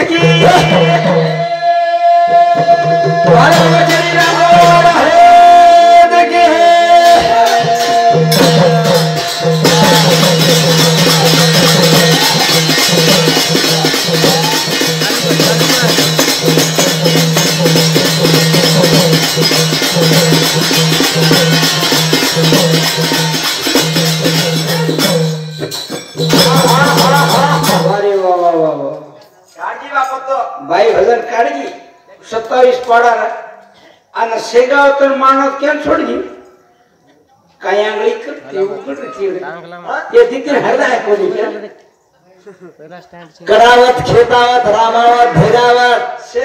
की बालवचनी राघव महाराज की भाई भजन काढगी 27 पाडार आणि शेगावतून मानव केम सोडगी काय आंगळी करते उकडते ते तिथे हरदाय कोणी करावत खेतावत रामावत भेगावत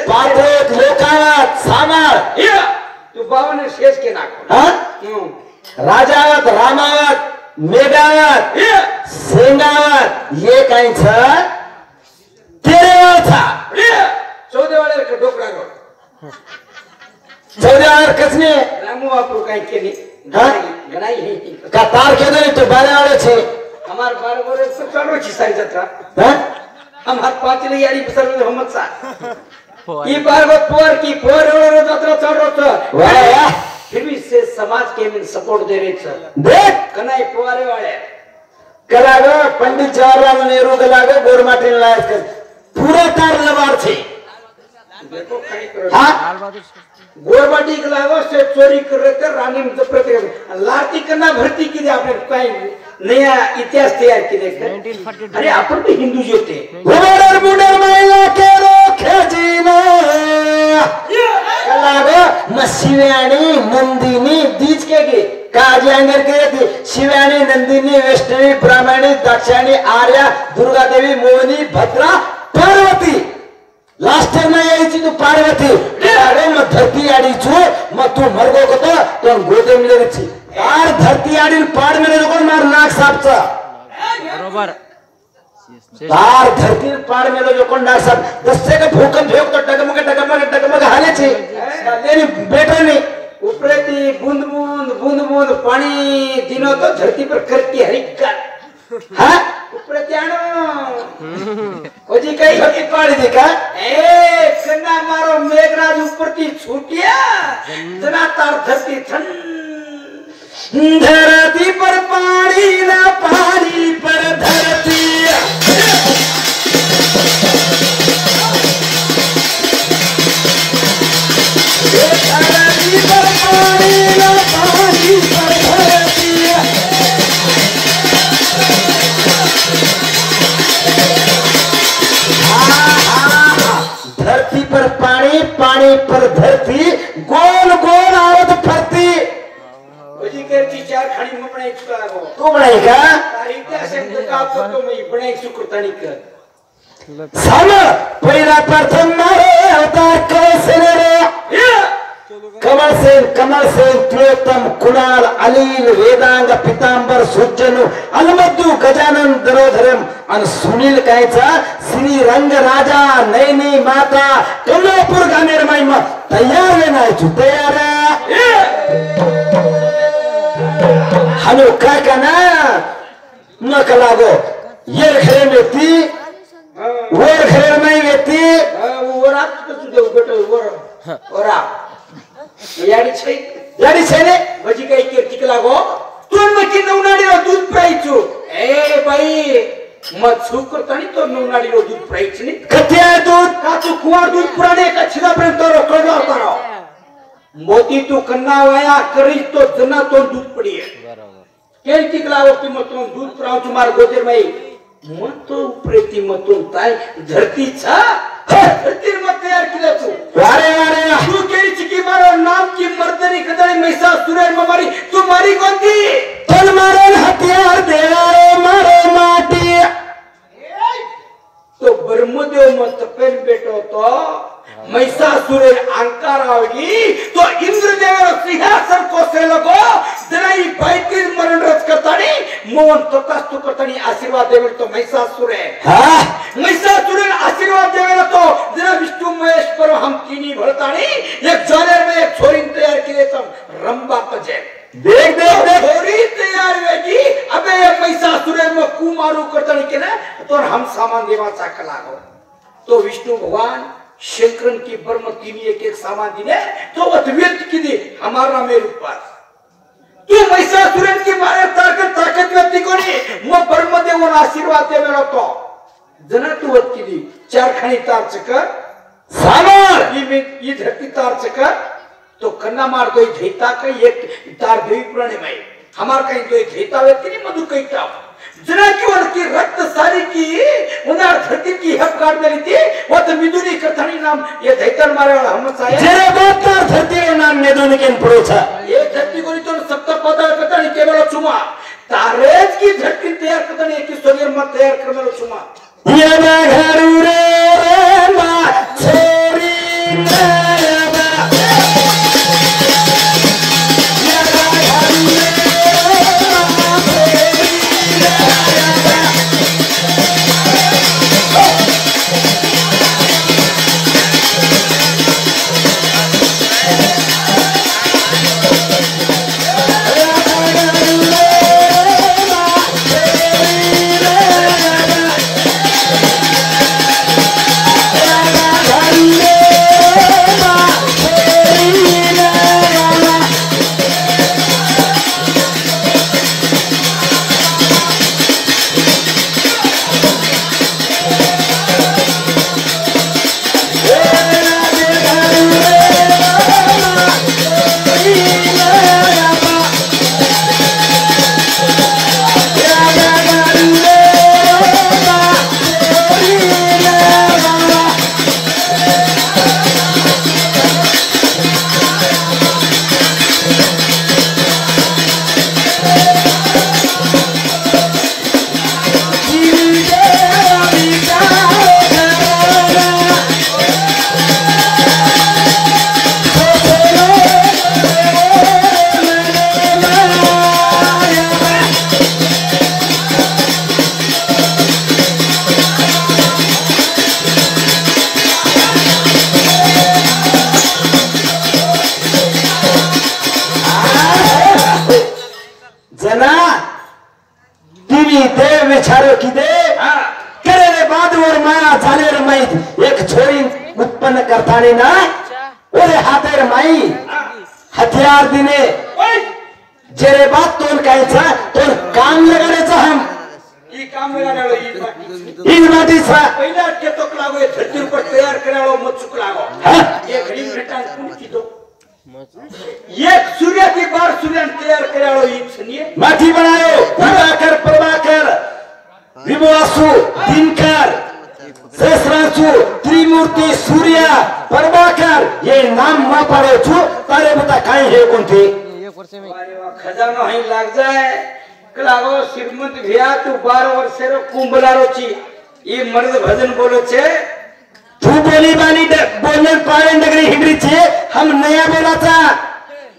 पाठवत लोकावत सामाळ तू बावने शेष के नाक राजावत रामावत मेघावत सेंगावत ये काहीच तेरे था चौदेवाड्यावर का डोकरा रोड चौद्यावर कसने रामू वापरू काही केली गणाई हे का तार के दे तो बारेवाड़े छे हमार 12 वर्ष से चलो छी सारी जत्रा हां हम हाथ पाचले यारी बसर में मोहम्मद सा ई बार वो पोर की पोर रो जत्रा चढ़ो तो वाह वाह फिर भी से समाज के में सपोर्ट दे रहे छ देख कनाई पोरे वाले कलागो पंडित जवाहरलाल नेहरू कलागो गोरमाटी लायक कर पूरा तार लवार छे देखो कहीं करो हां गोरमाटी कलागो से चोरी कर रानी में प्रत्येक लाती करना भर्ती की आपने कहीं नया इतिहास तैयार किए अरे अपन तो हिंदू जो थे मुडर मुडर महिला के रोखे जीना कलागो मशिव्याणी नंदिनी दीज के गे काजी अंगर के थी शिव्याणी नंदिनी वैष्णवी ब्राह्मणी दक्षिणी आर्या दुर्गा देवी मोहिनी भद्रा पार्वती लास्ट टाइम में यही थी तू पार्वती अरे मैं धरती आड़ी छू मैं तू मरगो को तो गोदे मिले रही यार धरती आड़ी पाड़ में लोगों मार नाक सापचा बरोबर तार धरती पाड़ में लोगों नाक साप दस्ते का भूकंप भेक तो टकमक हाले छे लेनी बेटा नहीं उपरेती बूंद बूंद पानी दिनों तो धरती पर करती हरिका हाँ उपरेती आनो ओजी कई धरती पाड़ी देखा ए कन्ना मारो मेघराज ऊपर की छूटिया जना तार धरती ठंड धरती पर पानी ना पानी पर धरती धरती पर पानी ना पानी पर धरती धरती पर पानी पानी पर धरती गोल गोल आवत फरती ओजी करती चार खानी में बनाई चुका हो तू बनाएगा तारीख से का तो मैं बनाई सुकृतानी कर सम पहिला प्रथम मारे अवतार कमल सेन प्रियोत्तम कुणाल अलील वेदांग पितांबर सुजनु अलमद्दू गजानन दरोधरम आणि सुनील कायचा श्री रंग राजा नैनी माता कमलापूर गामेर माईमा तयार वेनायचू तयार हनु काका ना नक लागो ये घरे में ती वर घरे में व्यक्ति वर आप तो सुदे बेटो वर आप याडी छे ने भजी काही कीर्तिक लागो तून मकी नवनाडी रो दूध प्राईचू ए बाई मत सुकृतानी तो नवनाडी रो दूध प्राईच नी कथे आहे दूध का तू कुवार दूध पुराणे का छिदा पर्यंत रो कळला होता मोती तू कन्ना वाया करी तो जना तो दूध पडी बरोबर कीर्तिक लागो की मत दूध प्रावचू मार गोदेर मई मतो प्रेती मतून ताई धरती छा धरती मत तयार केला तू वारे वारे तू केरी चिकी मारो नाम की मर्दनी कदरी मैसा सुरेर ममारी तू मारी कोणती तन मारन हथियार देवारे मारो माटी तो ब्रह्मदेव मत पेन बेटो तो महिषासुर अंकार आवगी तो इंद्रदेव सिंहासन को से लगो जनाई बैठे मरण रच करतानी मोहन तथास्तु करतानी आशीर्वाद देवे तो महिषासुर है हां महिषासुर आशीर्वाद देवे तो जना विष्णु महेश पर हम तीनी भरतानी एक जानेर में एक छोरी तैयार किए तो रंबा पजे देख देख देख छोरी तैयार वेगी अबे महिषासुर में कुमारू करतानी के ना तो हम सामान देवा चाकला हो तो विष्णु भगवान शंकरन की ब्रह्म तीन एक एक सामान दिले तो व्यक्त की दे हमारा मेरे ऊपर तू महिषासुरन की मारे ताकत व्यक्ति कोणी मग ब्रह्म देवन आशीर्वाद दे मेरा तो जना तू वत की दी चार खानी तार चकर सामर ये धरती तार चकर तो कन्ना मार दो धेता का एक तार देवी पुराने में हमार कहीं तो धेता व्यक्ति नहीं मधु कहीं था जना की वर की रक्त सारी की उनार धरती की हक काट दे रही थी वो तो मिदुनी कथनी नाम ये धैतन मारे वाला हम साया जरे बात धरती के नाम मिदुनी के पुरोचा ये धरती को तो सप्त पदा कथनी केवल चुमा तारेज की धरती तैयार कथनी एक स्वयर मत तैयार कर मेलो चुमा ये घरू रे मा छोरी ना ओरे हातेर माई हथियार दिने जेरे बात तोन कायचा तोन काम लगायचं हम ई काम लगायला इन मातीचा पहिला अटके लागो धरती पर तयार करायला मत चुक लागो एक घडी भेटान कुंती दो एक सूर्य की बार सूर्य तयार करायला ई छनिए माथी बनायो प्रभाकर विवासु दिनकर सहस्रांशु त्रिमूर्ति सूर्य प्रभाकर ये नाम मा पड़े छु तारे बता काई है कोणती अरे वाह खजाना ही लाग जाए कलागो श्रीमंत भैया तू 12 वर्ष रो कुंभलारो छी ई मर्द भजन बोलो छे तू बोली बानी बोलने पारे नगरी हिंद्री छे हम नया बोला था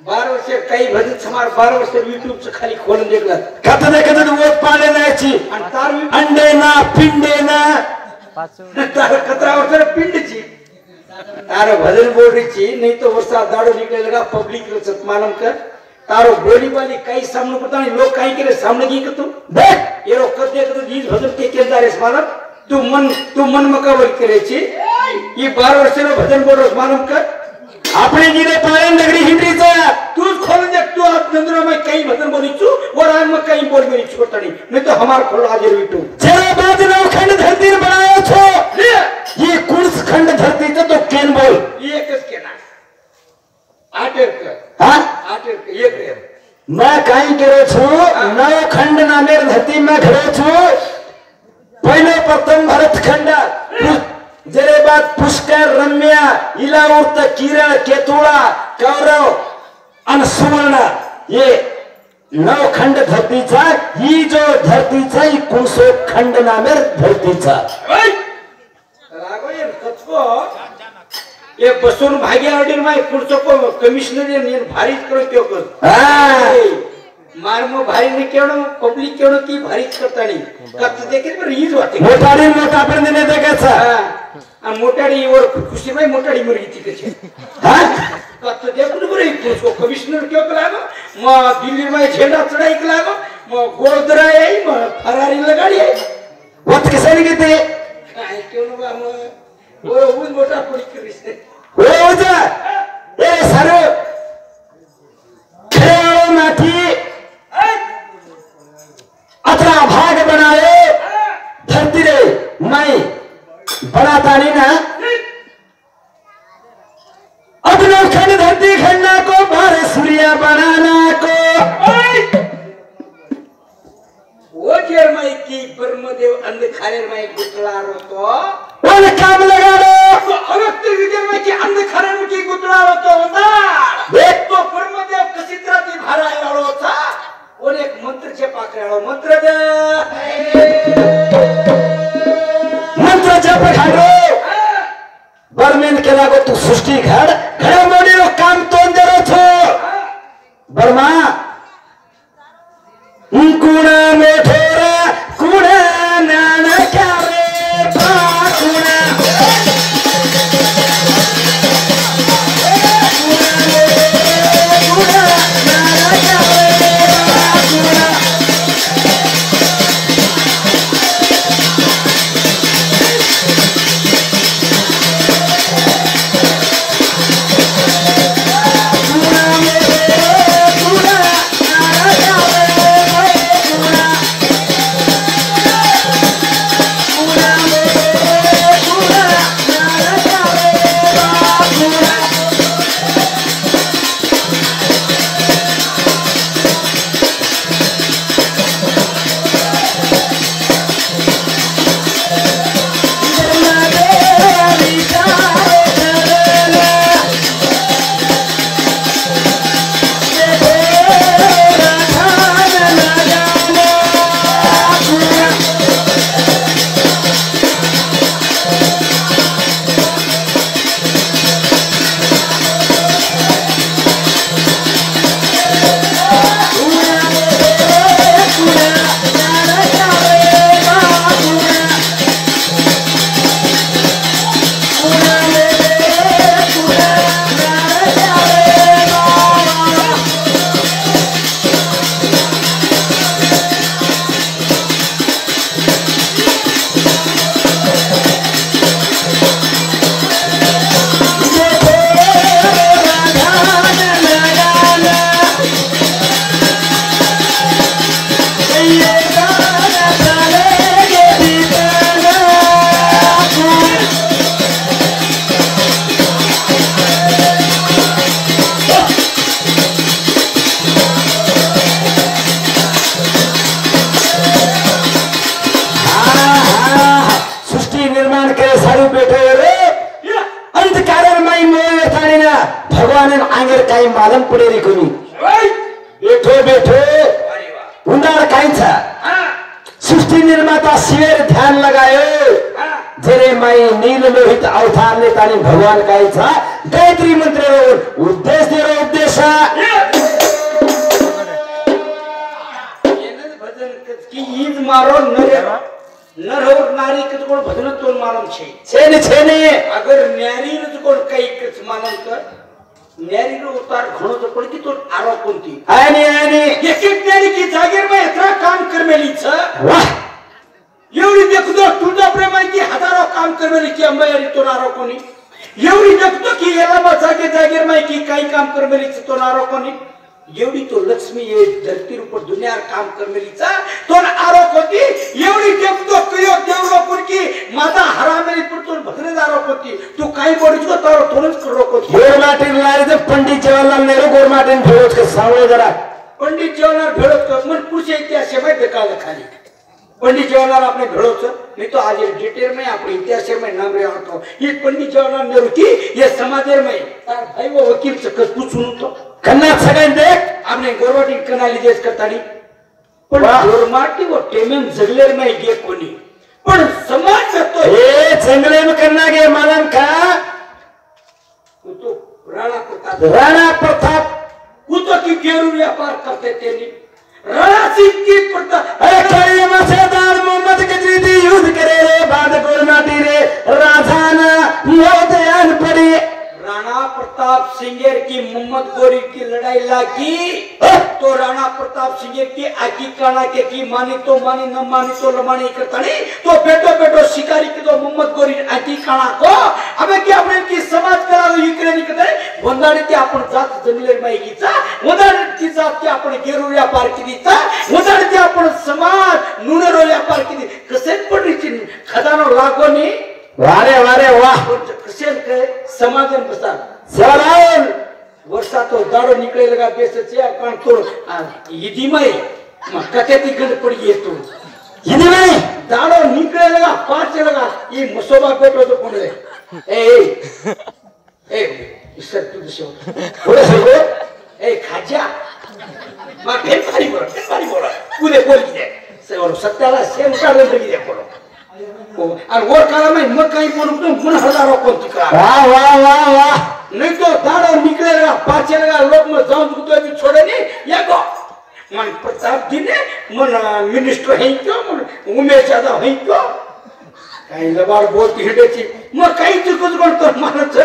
12 वर्ष कई भजन समार 12 वर्ष YouTube से खाली खोलन देखला कथन वोट पाले नाही छी आणि तार अंडे ना पिंडे ना तार कतरा वर्ष पिंड छी तारो भजन बोल रही छी नहीं तो वर्षा दाड़ो निकले लगा पब्लिक रो सत्मानम कर तारो बोली वाली कई सामने पता नहीं लोग कहीं के सामने की तू देख ये रो कर देख तो जीज भजन के केंद्र स्मारक तू मन मकावल करे छी ये 12 वर्ष रो भजन बोल स्मारक कर आपने जिने पारे नगरी हिंद्रीचा तू खोल दे तू नंदरो में कई भजन बोली छु और आज में कई बोल मेरी छोटड़ी नहीं तो हमार खोल आज वीटू जरा बात नौ खंड धरती ने बनाया छो ये कुंस खंड धरती तो केन बोल ये किस के ना आटेर का हां आटेर का ये के मैं काई करे छु नौ खंड नामेर धरती में खड़े छु पहले प्रथम भरत खंड जरे बात पुष्कर रम्या इलाउर्त किरण केतुड़ा कौरव अन सुवर्ण ये नौ खंड धरतीचा ही जो धरतीचा ही कुंसो खंड नामेर धरतीचा रागो ये कचको ये बसून भाग्या ऑर्डर में कुंसो को कमिश्नर ने भारी करो क्यों कर हां मारमो भारी ने केवड़ो पब्लिक केवड़ो की भारी करता नहीं कत देखे पर हीज होते मोटा पण ने देखायचा हां मोटाडी और खुशी में मोटाडी मुर्गी थी कछे हां कत देखु बरे कुंसो कमिश्नर क्यों लागो म दिल्ली में झंडा चढ़ाई के लागो म गोलदरा आई म फरारी लगाड़ी आई वत कैसे नहीं कहते क्यों न हम वो मोठा पुरी कृष्ण हो जा ए सारो खेलो माथि अतरा भाग बनाए धरती रे मैं बड़ा तानी ना अपना खंड धरती खंडा को बार सूर्य बनाना को वो जेरमाई की ब्रह्मदेव अंधकारेर माई गुतला रोतो वन काम लगा लो अगत्य विजयमाई की अंधकारेर में की गुतला रोतो होता एक तो ब्रह्मदेव कसित्रा ती भाराय वाळो था और एक मंत्र जप आकराळो मंत्र दे मंत्र जप घाडो बर्मेन केला गो तू सृष्टि घड घडामोडी रो काम तोंड दे छो बर्मा कुणा मोठोरा कुणा नाना क्यारे बा कुणा कुणा नाना क्यारे बा कुणा मालूम पड़े रे कोनी बैठो बैठो उन्नार काइन्छ सृष्टि निर्माता शिवेर ध्यान लगायो जेरे माई नील लोहित अवतारले तानी भगवान काइन्छ गायत्री मन्त्र उद्देश्य रो उद्देश्य भजन की ईद मारो नर और नारी के कोण भजन तोन मालूम छे ने अगर न्यारी ने कोण कई कच मालूम कर न्यारी रो उतार घणो तो पडकी तो आरो कोणती आनी एक एक न्यारी की जागेर में इतना काम करमेली छ वाह एवढी देखतो तुझा प्रेमाई की हजारो काम करमेली की अंबायारी तो नारो कोणी एवढी देखतो की याला जागेर में की काही काम करमेली छ तो नारो कोणी एवढी तो लक्ष्मी ये धरती ऊपर दुनिया काम करमेली छ तो आरो कोती एवढी देखतो कयो देवरो कोणकी माता हरामेली पडतो भद्रेदारो कोती तू काही बोडीचो तारो थोडंच करो कोती गोरमाटीन लारे ते पंडित जवाहरलाल नेहरू गोरमाटीन भेळोच के सावळे जरा पंडित जवाहरलाल भेळोच कर मन पुढच्या इतिहास में देखाल खाली पंडित जवाहरलाल आपने भेळोच नहीं तो आज डिटेल में अपने इतिहास में नाम रे आतो ये पंडित जवाहरलाल नेहरू की ये समाजेर में तार भाई वो वकील से पूछून तो कन्ना सगळं देख आपने गोरमाटी कनाली देश करतानी पण गोरमाटी वो टेमेन जगलेर में गे कोनी पण समाज में तो ए जंगले में करना के मालूम का तो राणा प्रताप वो तो की गेरू व्यापार करते थे नहीं राणा सिंह की प्रताप अरे कड़ी मसेदार मोहम्मद गजनी युद्ध करे रे बाद गोरमाटी रे राजाना मोदयान पड़ी राणा प्रताप सिंह सिंह की मोहम्मद गोरी की लड़ाई लगी तो राणा प्रताप सिंह की आकी काना के की मानी तो मानी न मानी तो लमानी करतानी तो बेटो बेटो शिकारी की तो मोहम्मद गोरी आकी काना को अबे की आपण की समाज करा इकडे निकते वंदाडी ती आपण जात जंगलेर माईकीचा वंदाडी ती जात की आपण गेरुया पार किदीचा वंदाडी ती आपण समाज नुनेरोया पार किदी कसे पडरीची खदानो लागोनी वारे वारे वाह कसे के समाजन बसा सलाम वर्षा तो दाड़ो निकले लगा बेस चिया कान तो यदि मैं कते ती गंद पड़ी है तू यदि मैं दाड़ो निकले लगा पांच लगा ये मसोबा बेटो तो कौन है ए इससे तू दशो बोले सो ए खाजा मां फेर पारी बोला कूदे बोल दे से और सत्याला सेम का दे दे बोलो और वो काला में मकई मन हजारों को तिकरा वाह वाह वाह वाह नहीं तो दाड़ो निकलेगा पाछे लगा लोग में जाऊं तो भी छोड़े नहीं या को मन प्रताप जी ने मन मिनिस्टर है क्यों मन उमेश यादव है क्यों कहीं लबाड़ बोलती हिडे छी म कहीं तो कुछ तो मानत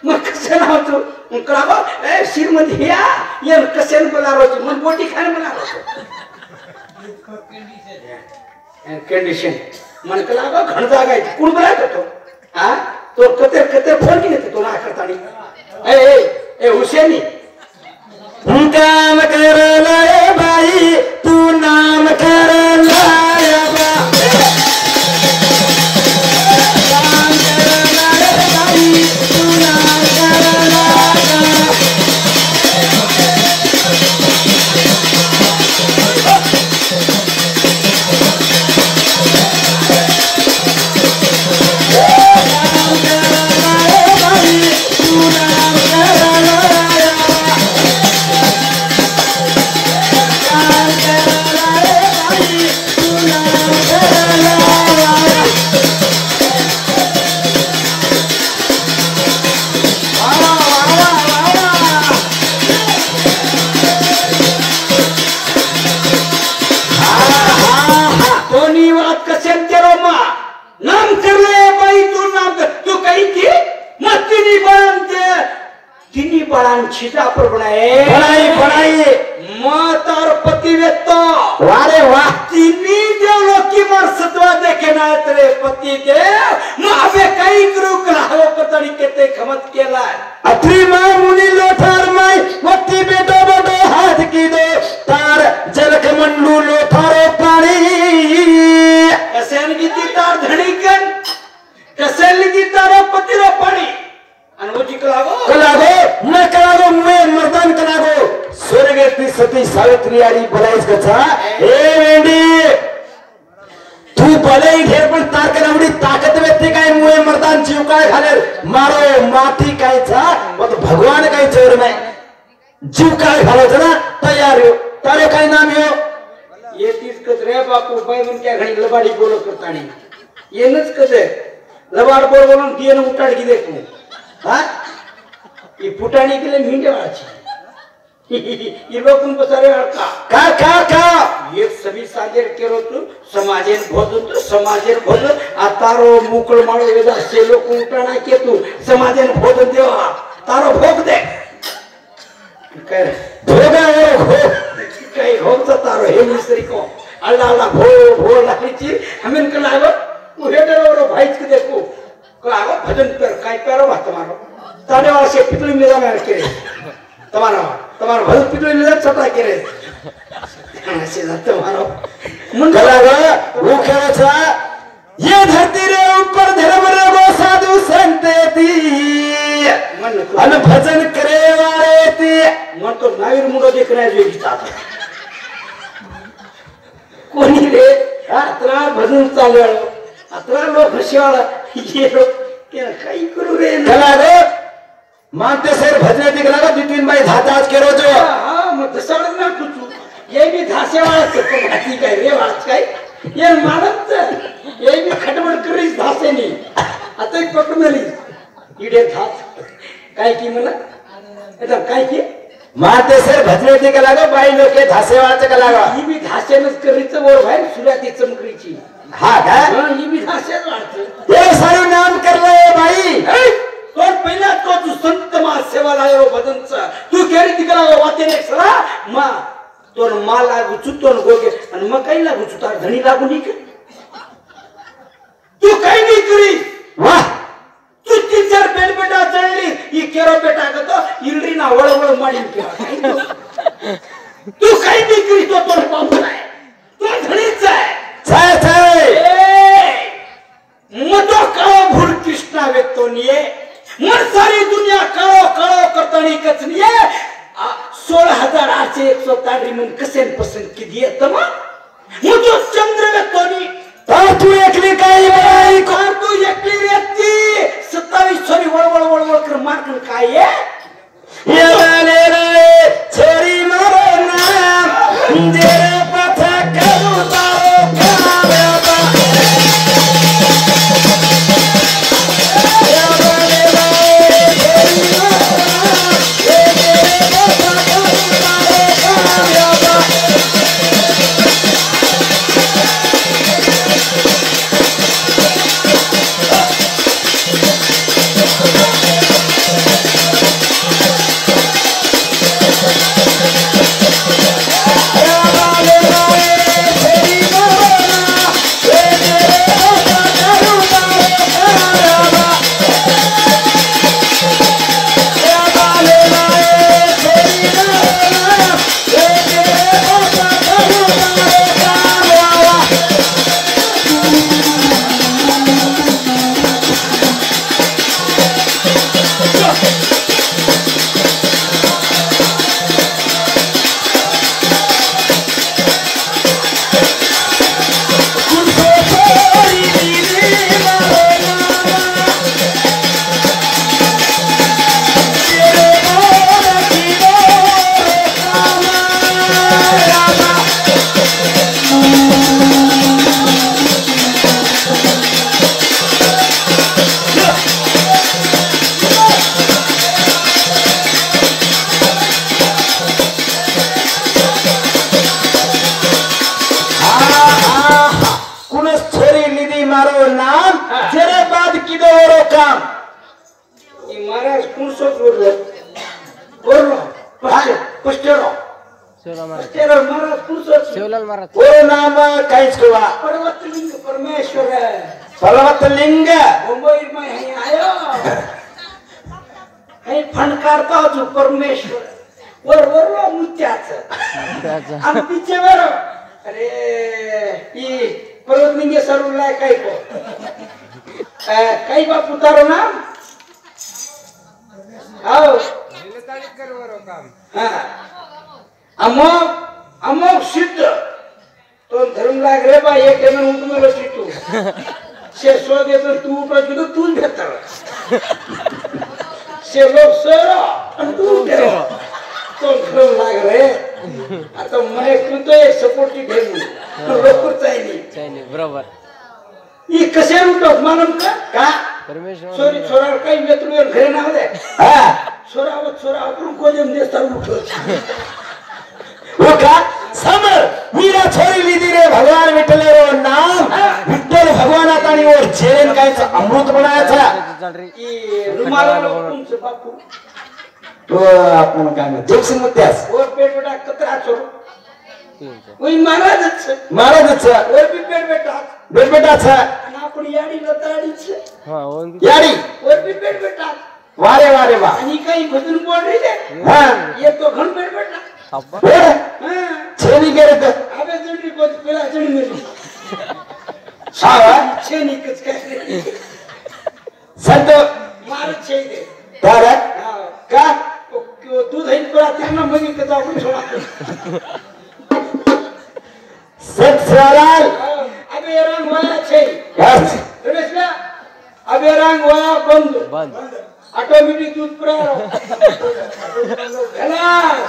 म कसे ना तो उनका ए श्रीमती हिया ये कसे न बोला रो मन बोटी खाने बना रो कंडीशन मन कला घण जागा कोण बोलाय तो हां तो कते कते फोन की तो ना करता नहीं ए हुसैनी काम कर लाए भाई तू नाम कर लाया बा काम कर लाए भाई तू नाम कर लाया छिटा पर बनाए बनाई माता और पति व्यक्तो वारे वाह तिनी देवलो की मर सत्वा देखे ना तेरे पति देव मावे कई करू करावो पतड़ी केते खमत केला अत्री मां मुनि लोथार माई वत्ती बेटो बडो हाथ की दो तार जलक मंडू लोथारो पानी कसेन की तार धड़ीकन कसेन की तारो पति रो पानी अनवजी कलागो न कलागो मैं मर्दान कलागो स्वर्गेती सती सावित्री आरी बलाइस गचा ए वेंडी तू भले ही घेर पण तारकनावडी ताकद व्यक्ती काय मुए मर्दान जीव काय घाले मारो माती काय छा मत भगवान काय चोर में जीव काय घालो जना तैयार हो तारे काय नाम हो ये तीस कद रे बापू भाई मन क्या घणी लबाड़ी बोलो करतानी ये नच कदे लबाड़ बोल बोलन दिए न उठाड़ की देखू हां ये फुटाने के लिए मींडे वाची ये लोग उनको सारे का ये सभी साजेर केरो तो समाजेन भोजन तो समाजेन भोजन आतारो मुकल मारो वेदा से लोग उठाना के तू समाजेन भोजन देवा तारो भोग दे कर भोगा हो कई होग तो तारो हे मिस्त्री को अल्लाह अल्लाह भो लाची हमें कलागो उहेडरो भाई के देखो कलागो भजन पर काय पेरो बात मारो ताने वाला से पितली मिला में के तुम्हारा भल पितली मिला छटा के रे ऐसे तुम्हारा मन कलागो वो कह था ये धरती रे ऊपर धर्म रगो साधु संत ती मन अन भजन करे वाले ती मन तो नावीर मुंडो देख रहा है जो गीता कोणी रे अतरा भजन चालवाळो अतरा लोक हशिवाळा ये लोक क्या काही करू रे कलागो मानते सर भजने दिखलागा बिपिन भाई धाताज के रोजो हां मग दसळ ना कुचू ये भी धासेवाळा भाती काय रे वाच काय ये मानत ये भी खटमट करीस धासेनी आता एक पकडली इडे धास काय की मला आता काय की मानते सर भजने दिखलागा बाई लोके धासेवाळाचे कलागा ही भी धासेनच करीच वर भाई सुराती चमकरीची हां का हां ही भी धासेच वाच ये सारे नाम कर ले भाई तो पहिला तो संत मा सेवा वाला रो बदन च तू केरी तिकला वाते ने सरा मा तोर मा लागू चुतोन गोगे आणि मग काही लागू चुतार धणी लागू नी के तू काही नाही करी वाह तू 3-4 बेटा चढली ही केरो बेटा गतो इल्री ना वळवळ माडी तू काही नाही करी तो तोर बाप आहे तो धणीच आहे छाय छाय मतो काळो भूल कृष्णा वेतोनिये मन सारी दुनिया काळो काळो करतानी कचनिये 16,841 मन कसेन पसंत की दिए तमा मतो चंद्र वेतोनी तू एकली काही बाई कार तू एकली व्यक्ती 27 छोरी वळवळ कर मारकन काय आहे येले रे छोरी मारो नाम जेरे पथा करू तारो काव्याबा येले रे छोरी मारो नाम जेरे पथा करू तारो काव्याबा पर्वतलिंग मुंबई में आयो हे फणकारता जो परमेश्वर वर मुत्याच आणि तिचे वर अरे ई पर्वतलिंग सर्वला काय को काही बाप उतारो ना आओ निलताळी करवरो काम हां अमोक सिद्ध तो धर्म लाग रे बा एक जण उठ मेलो सिटू से सो दे तो तू उठ जो तू बेहतर से लोग सरो तू करो तो धर्म लाग रे आता मने तू तो एक सपोर्टिव घेऊ लोक चाहिए बरोबर ई कसे उठो मालूम का परमेश्वर सोरी छोरा काही वेतरू घरे ना दे हां छोरा आपण को जम दे सर उठो वो का समर मीरा छोरी लीधी रे भगवान विठ्ठले रो नाम विठ्ठल भगवानातानी और जेन कायचं अमृत बनायचं ई रुमाला तुमचे बापू तो आपण काय म्हणतो जोगसिंग मुत्यास और पेट बेटा कतरा छोरो वही महाराजच और भी पेट बेटा आणि आपण याडी लताडीच याडी और भी पेट बेटा वारे वा आणि काही भजन बोल रही है हां ये तो घन पेट बेटा हां छेनी करे तो अबे जणी को पेला जणी मेरी सावा छेनी कच काय संत मार छे दे तारा का दूध है पड़ा तेना मगी के जाऊ छोड़ा सत सवाल अबे रंग वाला छे यस रमेशला अबे रंग वाला बंद ऑटोमेटिक दूध पड़ा खलास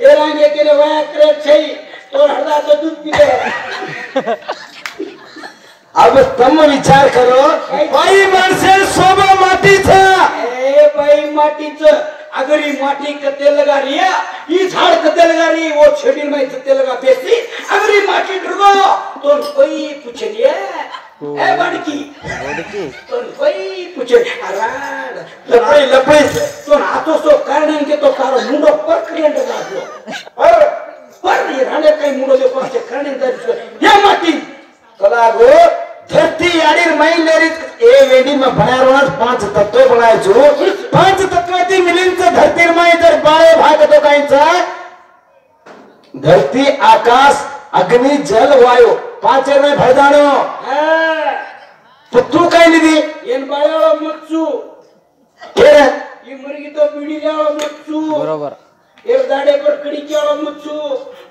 ये रंग के लिए वाया करे छे तो हरदा तो दूध पी ले अब तुम विचार करो बाई माणसे सोबा मातीचा ए बाई माटीच अगर ये माटी कते लगा रिया ये झाड़ कते लगा रही वो छेड़ी में कते लगा बेसी अगर ये माटी ढुको तो कोई पूछे लिया ए बड़की तो कोई पूछे अराड लपई तो हाथों सो मुंडो पर करेंट लागलो और पर ये राणे काही मुंडो दे पर करने दर या माटी कला गो धरती आडीर महिलेरी ए वेडी में बनारोनास 5 तत्व बनायचो 5 तत्वाती मिलिंच धरतीर माई जर बाळे भाग तो कायचा धरती आकाश अग्नि जल वायु पांचेर में भरदानो तो तू काय लिदी येन बाळाळो मच्चू केर ये मरगी तो पीडी लाळो मच्चू बरोबर एक दाडे पर कड़ी केळो मच्चू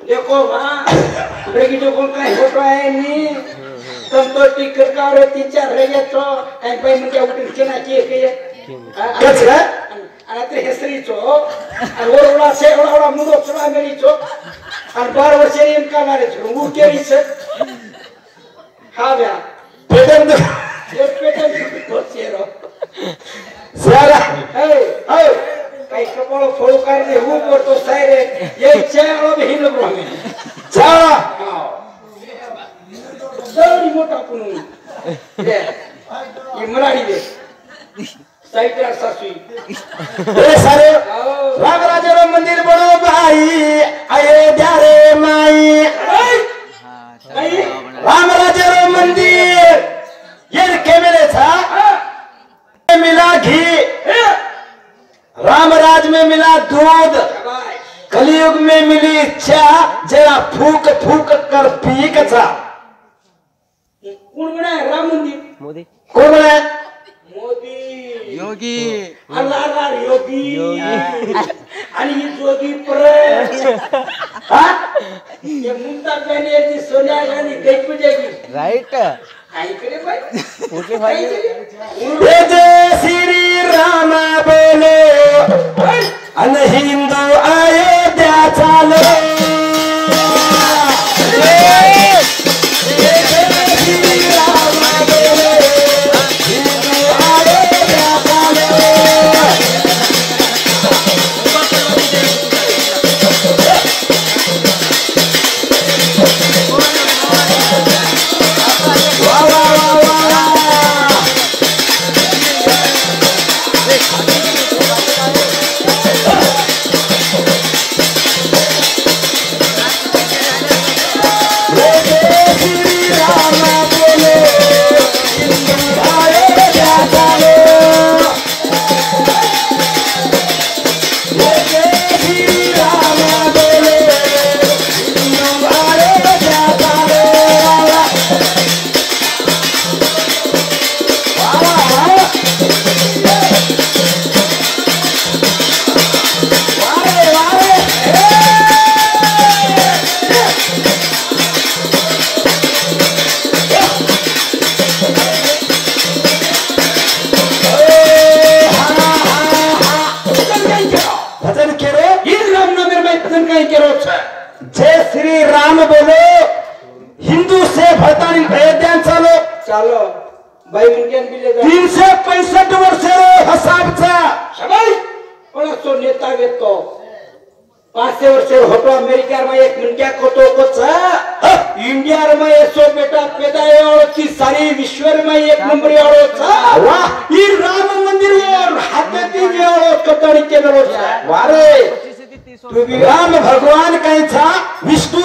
देखो हां रेगी जो कोण काय फोटो आहे नी तम तो टिकर का रे तीचा रेगे तो काय पाई म्हणजे उठून केना की के कचरा आणि ते हेसरीचो आणि ओरडा से ओरडा मुंडो चला मेरीचो आणि 12 वर्ष येम कामारे छुंगू केरीच हा ब्या पेटन एक पेटन कोचेरो सारा ए काही कपाळ फोडू काढले हू करतो सायरे ये चाळो बहिन ब्रह्मे चला दौडी मोठा पुनू ये मराठी दे साईटर सासुई ए सारे रामराजेरो मंदिर बडो भाई अयोध्या रे माई रामराजेरो मंदिर ये केमेले था मिला घी रामराज में मिला दूध कलयुग में मिली चाय जरा फूक फूक कर पी कचा कोण म्हणे राम मंदिर मोदी कोण आहे मोदी योगी अल्लाह योगी आणि ही जोगी पर हा ये मुंता पहने सोनिया गांधी देख पूजेगी राइट काय करे भाई कुठे भाई जय श्री राम बोलो अन हिंदू अयोध्या चालो जय श्री राम बोलो हिंदू से भरतानी अयोध्या चालो चालो भाई मुंग्यान बिले 365 वर्ष हसाबचा शाबाई पण तो नेता वेतो 500 वर्ष होतो अमेरिका में एक मुंग्या कोतो कोचा इंडिया में ऐसो बेटा पैदा होती सारी विश्व में एक नंबर होता वाह ये राम मंदिर और हाथी जे और कतड़ी के नरो वारे तू राम भगवान कैसा विष्णु